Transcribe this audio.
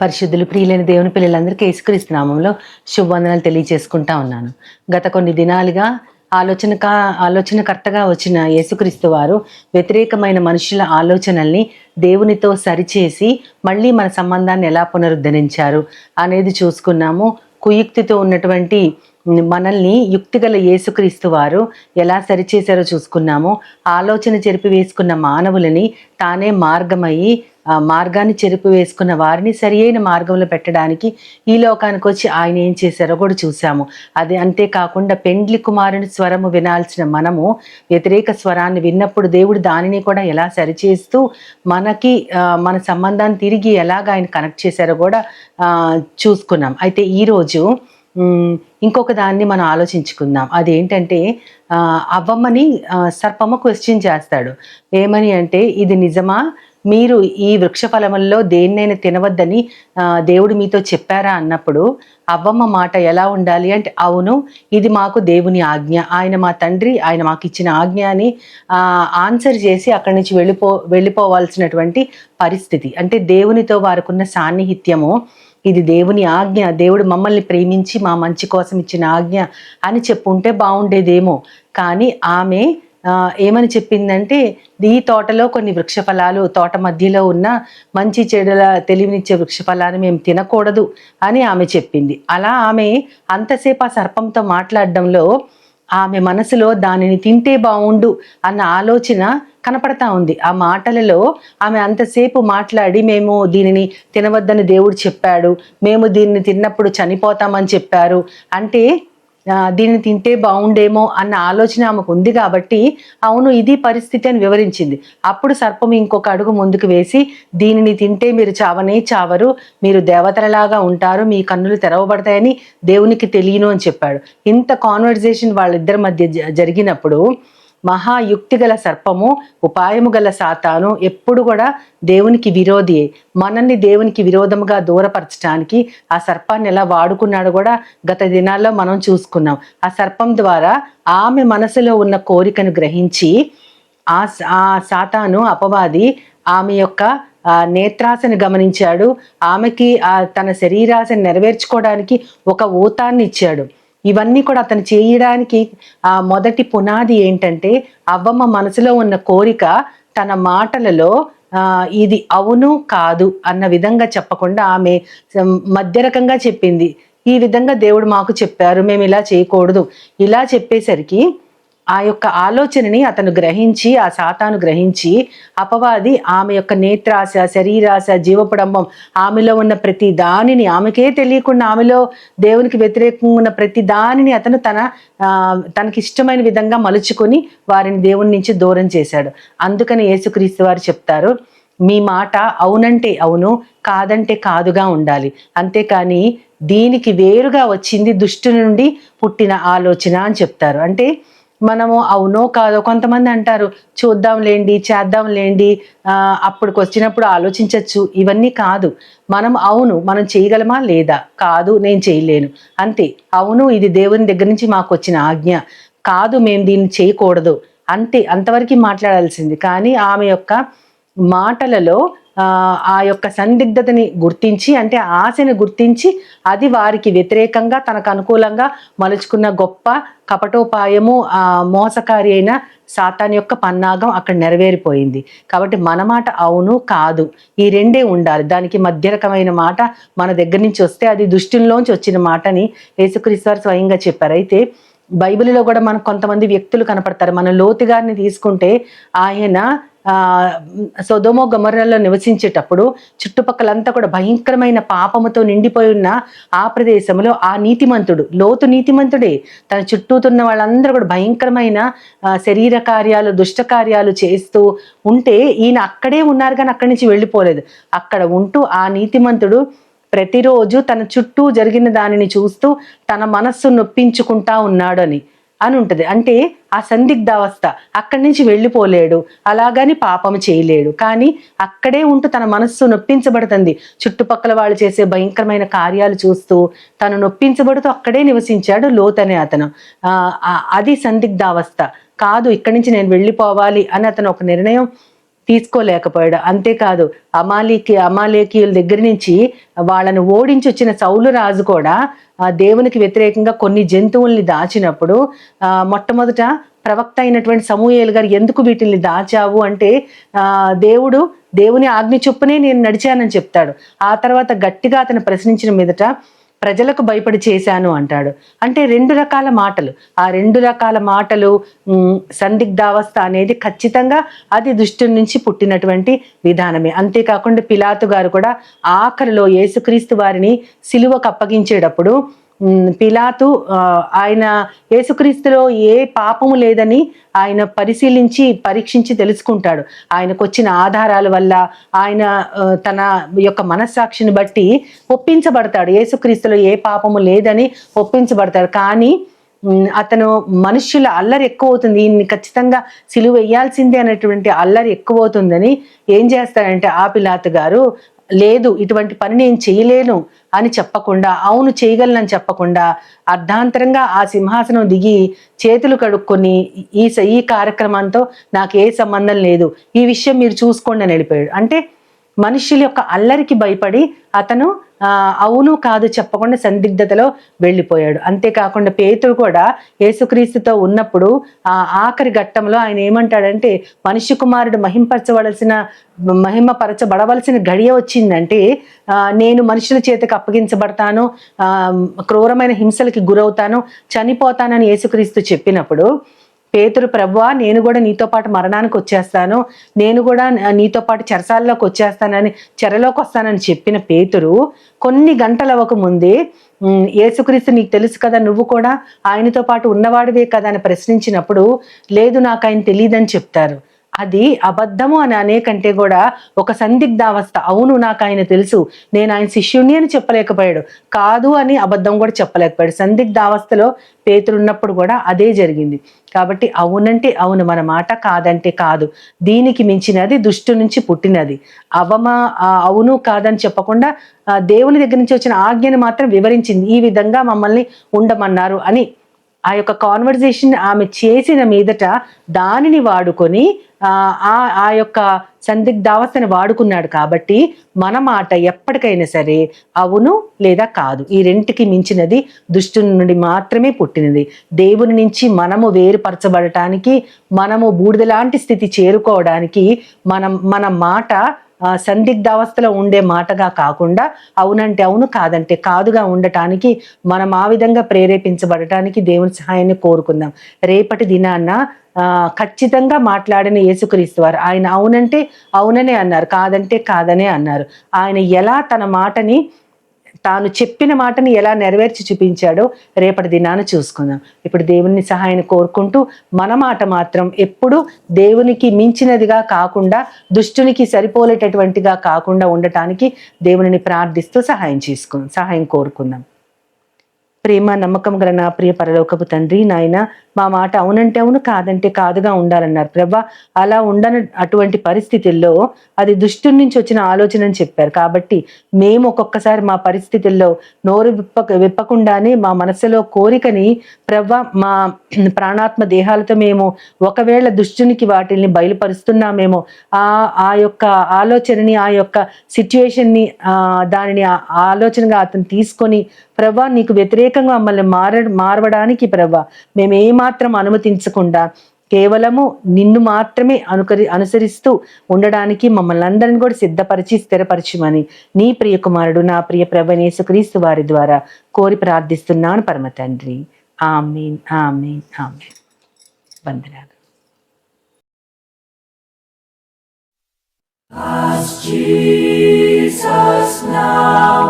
పరిశుద్ధులు ప్రియులైన దేవుని పిల్లలందరికీ యేసుక్రీస్తు నామంలో శుభవందనాలు తెలియజేసుకుంటా ఉన్నాను. గత కొన్ని దినాలుగా ఆలోచనకర్తగా వచ్చిన యేసుక్రీస్తు వారు వ్యతిరేకమైన మనుషుల ఆలోచనల్ని దేవునితో సరిచేసి మళ్ళీ మన సంబంధాన్ని ఎలా పునరుద్ధరించారు అనేది చూసుకున్నాము. కుయుక్తితో ఉన్నటువంటి మనల్ని యుక్తిగల యేసుక్రీస్తు వారు ఎలా సరిచేశారో చూసుకున్నాము. ఆలోచన చెరిపి వేసుకున్న మానవులని తానే మార్గమయ్యి మార్గాన్ని చెరిపి వేసుకున్న వారిని సరి అయిన మార్గంలో పెట్టడానికి ఈ లోకానికి వచ్చి ఆయన ఏం చేశారో కూడా చూసాము. అది అంతేకాకుండా పెండ్లి కుమారుని స్వరము వినాల్సిన మనము వ్యతిరేక స్వరాన్ని విన్నప్పుడు దేవుడు దానిని కూడా ఎలా సరిచేస్తూ మనకి మన సంబంధాన్ని తిరిగి ఎలాగ ఆయన కనెక్ట్ చేశారో కూడా చూసుకున్నాం. అయితే ఈరోజు ఇంకొక దాన్ని మనం ఆలోచించుకుందాం. అదేంటంటే అవ్వమ్మని సర్పమ్మ క్వశ్చన్ చేస్తాడు. ఏమని అంటే, ఇది నిజమా, మీరు ఈ వృక్ష ఫలముల్లో దేన్నైనా తినవద్దని దేవుడు మీతో చెప్పారా అన్నప్పుడు అవ్వమ్మ మాట ఎలా ఉండాలి అంటే, అవును, ఇది మాకు దేవుని ఆజ్ఞ, ఆయన మా తండ్రి, ఆయన మాకు ఇచ్చిన ఆజ్ఞ అని ఆన్సర్ చేసి అక్కడి నుంచి వెళ్ళిపోవాల్సినటువంటి పరిస్థితి. అంటే దేవునితో వారికున్న సాన్నిహిత్యము, ఇది దేవుని ఆజ్ఞ, దేవుడు మమ్మల్ని ప్రేమించి మా మంచి కోసం ఇచ్చిన ఆజ్ఞ అని చెప్పుంటే బాగుండేదేమో. కానీ ఆమె ఏమని చెప్పిందంటే, ఈ తోటలో కొన్ని వృక్షఫలాలు, తోట మధ్యలో ఉన్న మంచి చెడుల తెలివినిచ్చే వృక్షఫలాన్ని మేము తినకూడదు అని ఆమె చెప్పింది. అలా ఆమె అంతసేపు ఆ సర్పంతో మాట్లాడడంలో ఆమె మనసులో దానిని తింటే బాగుండు అన్న ఆలోచన కనపడతా ఉంది. ఆ మాటలలో ఆమె అంతసేపు మాట్లాడి, మేము దీనిని తినవద్దని దేవుడు చెప్పాడు, మేము దీన్ని తిన్నప్పుడు చనిపోతామని చెప్పారు అంటే దీన్ని తింటే బాగుండేమో అన్న ఆలోచన ఆమెకు ఉంది కాబట్టి, అవును ఇది పరిస్థితి అని వివరించింది. అప్పుడు సర్పం ఇంకొక అడుగు ముందుకు వేసి, దీనిని తింటే మీరు చావనే చావరు, మీరు దేవతలలాగా ఉంటారు, మీ కన్నులు తెరవబడతాయని దేవునికి తెలియను అని చెప్పాడు. ఇంత కాన్వర్జేషన్ వాళ్ళిద్దరి మధ్య జరిగినప్పుడు మహాయుక్తి గల సర్పము, ఉపాయము గల సాతాను ఎప్పుడు కూడా దేవునికి విరోధి. మనల్ని దేవునికి విరోధముగా దూరపరచడానికి ఆ సర్పాన్ని ఎలా వాడుకున్నాడు కూడా గత దినాల్లో మనం చూసుకున్నాం. ఆ సర్పం ద్వారా ఆమె మనసులో ఉన్న కోరికను గ్రహించి ఆ సాతాను అపవాది ఆమె యొక్క నేత్రాశను గమనించాడు. ఆమెకి తన శరీరాశను నెరవేర్చుకోవడానికి ఒక ఊతాన్ని ఇచ్చాడు. ఇవన్నీ కూడా అతను చేయడానికి మొదటి పునాది ఏంటంటే, అవ్వమ్మ మనసులో ఉన్న కోరిక తన మాటలలో ఇది అవును కాదు అన్న విధంగా చెప్పకుండా ఆమె మధ్యరకంగా చెప్పింది. ఈ విధంగా దేవుడు మాకు చెప్పారు, మేము ఇలా చేయకూడదు, ఇలా చెప్పేసరికి ఆ యొక్క ఆలోచనని అతను గ్రహించి, ఆ సాతాను గ్రహించి, అపవాది ఆమె యొక్క నేత్రాశ, శరీరాశ, జీవపుడంబం, ఆమెలో ఉన్న ప్రతి దానిని, ఆమెకే తెలియకుండా ఆమెలో దేవునికి వ్యతిరేకంగా ఉన్న ప్రతి దానిని అతను తనకి ఇష్టమైన విధంగా మలుచుకొని వారిని దేవుని నుంచి దూరం చేశాడు. అందుకని యేసుక్రీస్తు వారు చెప్తారు, మీ మాట అవునంటే అవును, కాదంటే కాదుగా ఉండాలి. అంతేకాని దీనికి వేరుగా వచ్చింది దుష్టు నుండి పుట్టిన ఆలోచన అని చెప్తారు. అంటే మనము అవునో కాదో, కొంతమంది అంటారు చూద్దాంలేండి, చేద్దాంలేండి, అప్పటికి వచ్చినప్పుడు ఆలోచించవచ్చు, ఇవన్నీ కాదు. అవును మనం చేయగలమా లేదా, కాదు నేను చేయలేను, అంతే. అవును ఇది దేవుని దగ్గర నుంచి మాకు వచ్చిన ఆజ్ఞ, కాదు మేము దీన్ని చేయకూడదు, అంతే. అంతవరకు మాట్లాడాల్సింది. కానీ ఆమె యొక్క మాటలలో ఆ యొక్క సందిగ్ధతని గుర్తించి, అంటే ఆశని గుర్తించి, అది వారికి వ్యతిరేకంగా తనకు అనుకూలంగా మలుచుకున్న గొప్ప కపటోపాయము, మోసకారి అయిన సాతాన్ యొక్క పన్నాగం అక్కడ నెరవేరిపోయింది. కాబట్టి మన మాట అవును కాదు ఈ రెండే ఉండాలి. దానికి మధ్యరకమైన మాట మన దగ్గర నుంచి వస్తే అది దుష్టుల్లోంచి వచ్చిన మాటని యేసుక్రీస్తు వారు స్వయంగా చెప్పారు. అయితే బైబిల్లో కూడా మనకు కొంతమంది వ్యక్తులు కనపడతారు. మన లోతు గారిని తీసుకుంటే, ఆయన సొదొమ గొమొర్రాలో నివసించేటప్పుడు చుట్టుపక్కలంతా కూడా భయంకరమైన పాపముతో నిండిపోయి ఉన్న ఆ ప్రదేశంలో ఆ నీతిమంతుడు, లోతు నీతిమంతుడే, తన చుట్టూతున్న వాళ్ళందరూ కూడా భయంకరమైన శరీర కార్యాలు, దుష్ట కార్యాలు చేస్తూ ఉంటే ఈయన అక్కడే ఉన్నారు కానీ అక్కడి నుంచి వెళ్ళిపోలేదు. అక్కడ ఉంటూ ఆ నీతిమంతుడు ప్రతిరోజు తన చుట్టూ జరిగిన దానిని చూస్తూ తన మనస్సు నొప్పించుకుంటా ఉన్నాడు అని ఉంటది. అంటే ఆ సందిగ్ధావస్థ, అక్కడి నుంచి వెళ్ళిపోలేడు, అలాగని పాపము చేయలేడు, కానీ అక్కడే ఉంటూ తన మనస్సు నొప్పించబడుతుంది. చుట్టుపక్కల వాళ్ళు చేసే భయంకరమైన కార్యాలు చూస్తూ తను నొప్పించబడుతూ అక్కడే నివసించాడు లోతు అనే అతను. అది సందిగ్ధావస్థ కాదు, ఇక్కడి నుంచి నేను వెళ్ళిపోవాలి అని అతను ఒక నిర్ణయం తీసుకోలేకపోయాడు. అంతేకాదు అమాలేకీయుల దగ్గర నుంచి వాళ్ళని ఓడించి వచ్చిన సౌలు రాజు కూడా దేవునికి వ్యతిరేకంగా కొన్ని జంతువుల్ని దాచినప్పుడు మొట్టమొదట ప్రవక్త అయినటువంటి సమూయేలు గారు ఎందుకు వీటిని దాచావు అంటే దేవుని ఆజ్ఞ చొప్పునే నేను నడిచానని చెప్తాడు. ఆ తర్వాత గట్టిగా అతను ప్రశ్నించిన మీదట ప్రజలకు భయపడి చేశాను అంటాడు. అంటే 2 రకాల మాటలు. ఆ 2 రకాల మాటలు సందిగ్ధావస్థ అనేది ఖచ్చితంగా అది దుష్టుని నుంచి పుట్టినటువంటి విధానమే. అంతేకాకుండా పిలాతు గారు కూడా ఆఖరిలో యేసుక్రీస్తు వారిని సిలువకు అప్పగించేటప్పుడు పిలాతు ఆయన యేసుక్రీస్తులో ఏ పాపము లేదని ఆయన పరీక్షించి తెలుసుకుంటాడు. ఆయనకు వచ్చిన ఆధారాల వల్ల ఆయన తన యొక్క మనస్సాక్షిని బట్టి ఒప్పించబడతాడు. యేసుక్రీస్తులో ఏ పాపము లేదని ఒప్పించబడతాడు. కానీ అతను మనుష్యుల అల్లరి ఎక్కువ అవుతుంది, ఈయన్ని ఖచ్చితంగా సిలువ వేయాల్సిందే అనేటువంటి అల్లరి ఎక్కువ అవుతుందని ఏం చేస్తాడంటే ఆ పిలాతు గారు లేదు ఇటువంటి పని నేను చేయలేను అని చెప్పకుండా, అవును చేయగలనని చెప్పకుండా అర్ధాంతరంగా ఆ సింహాసనం దిగి చేతులు కడుక్కొని ఈ కార్యక్రమంతో నాకు ఏ సంబంధం లేదు, ఈ విషయం మీరు చూసుకోండి అని వెళ్ళిపోయాడు. అంటే మనుషుల యొక్క అల్లరికి భయపడి అతను అవును కాదు చెప్పకుండా సందిగ్ధతలో వెళ్ళిపోయాడు. అంతేకాకుండా పేతురు కూడా యేసుక్రీస్తుతో ఉన్నప్పుడు ఆఖరి ఘట్టంలో ఆయన ఏమంటాడంటే మనుష్య కుమారుడు మహిమపరచబడవలసిన గడియ వచ్చిందంటే నేను మనుషుల చేతికి అప్పగించబడతాను, క్రూరమైన హింసలకి గురవుతాను, చనిపోతానని యేసుక్రీస్తు చెప్పినప్పుడు పేతురు ప్రభువా నేను కూడా నీతో పాటు మరణానికి వచ్చేస్తాను, నేను కూడా నీతో పాటు చెరసాల్లోకి వచ్చేస్తానని చెరలోకి వస్తానని చెప్పిన పేతురు కొన్ని గంటల అవ్వక ముందే యేసుక్రీస్తు నీకు తెలుసు కదా, నువ్వు కూడా ఆయనతో పాటు ఉన్నవాడివే కదా అని ప్రశ్నించినప్పుడు లేదు నాకు ఆయన తెలియదని చెప్తారు. అది అబద్ధము అని అనేకంటే కూడా ఒక సందిగ్ధావస్థ. అవును నాకు ఆయన తెలుసు, నేను ఆయన శిష్యుణ్ణి అని చెప్పలేకపోయాడు, కాదు అని అబద్ధం కూడా చెప్పలేకపోయాడు. సందిగ్ధావస్థలో పేతురున్నప్పుడు కూడా అదే జరిగింది. కాబట్టి అవునంటే అవును మన మాట, కాదంటే కాదు. దీనికి మించినది దుష్టు నుంచి పుట్టినది. అవును కాదని చెప్పకుండా దేవుని దగ్గర నుంచి వచ్చిన ఆజ్ఞను మాత్రం వివరించింది, ఈ విధంగా మమ్మల్ని ఉండమన్నారు అని. ఆ యొక్క కాన్వర్జేషన్ ఆమె చేసిన మీదట దానిని వాడుకొని ఆ యొక్క సందిగ్ధావస్థను వాడుకున్నాడు. కాబట్టి మన మాట ఎప్పటికైనా సరే అవును లేదా కాదు, ఈ రెంటికి మించినది దుష్టుని నుండి మాత్రమే పుట్టినది. దేవుని నుంచి మనము వేరుపరచబడటానికి, మనము బూడిదలాంటి స్థితి చేరుకోవడానికి మన మాట సందిగ్ధావస్థలో ఉండే మాటగా కాకుండా అవునంటే అవును కాదంటే కాదుగా ఉండటానికి మనం ఆ విధంగా ప్రేరేపించబడటానికి దేవుని సహాయాన్ని కోరుకుందాం. రేపటి దినాన్న ఖచ్చితంగా మాట్లాడిన యేసుక్రీస్తు వారు ఆయన అవునంటే అవుననే అన్నారు, కాదంటే కాదనే అన్నారు. ఆయన ఎలా తన మాటని తాను చెప్పిన మాటని ఎలా నెరవేర్చి చూపించాడో రేపటి దినాన్ని చూసుకుందాం. ఇప్పుడు దేవుని సహాయాన్ని కోరుకుంటూ మన మాట మాత్రం ఎప్పుడు దేవునికి మించినదిగా కాకుండా, దుష్టునికి సరిపోలేటటువంటిగా కాకుండా ఉండటానికి దేవుని ప్రార్థిస్తూ సహాయం కోరుకుందాం. ప్రేమ నమ్మకం గల నా ప్రియ పరలోకపు తండ్రి, నాయన మా మాట అవునంటే అవును కాదంటే కాదుగా ఉండాలన్నారు ప్రభా. అలా ఉండని అటువంటి పరిస్థితుల్లో అది దుష్టుని నుంచి వచ్చిన ఆలోచన అని చెప్పారు. కాబట్టి మేము ఒక్కొక్కసారి మా పరిస్థితుల్లో నోరు విప్పకుండానే మా మనసులో కోరికని ప్రభా మా ప్రాణాత్మ దేహాలతో మేము ఒకవేళ దుష్టునికి వాటిల్ని బయలుపరుస్తున్నామేమో, ఆ యొక్క ఆలోచనని ఆ యొక్క సిచ్యువేషన్ని దానిని ఆలోచనగా అతను తీసుకొని ప్రభా నీకు వ్యతిరేకంగా మమ్మల్ని మారవడానికి ప్రభా మేము ఏమాత్రం అనుమతించకుండా కేవలము నిన్ను మాత్రమే అనుసరిస్తూ ఉండడానికి మమ్మల్ని అందరిని కూడా సిద్ధపరిచి స్థిరపరచమని నీ ప్రియ కుమారుడు నా ప్రియ ప్రభు యేసుక్రీస్తు వారి ద్వారా కోరి ప్రార్థిస్తున్నాను పరమ తండ్రి. ఆమేన్ ఆమేన్ ఆమేన్. వందనాలు. As Jesus now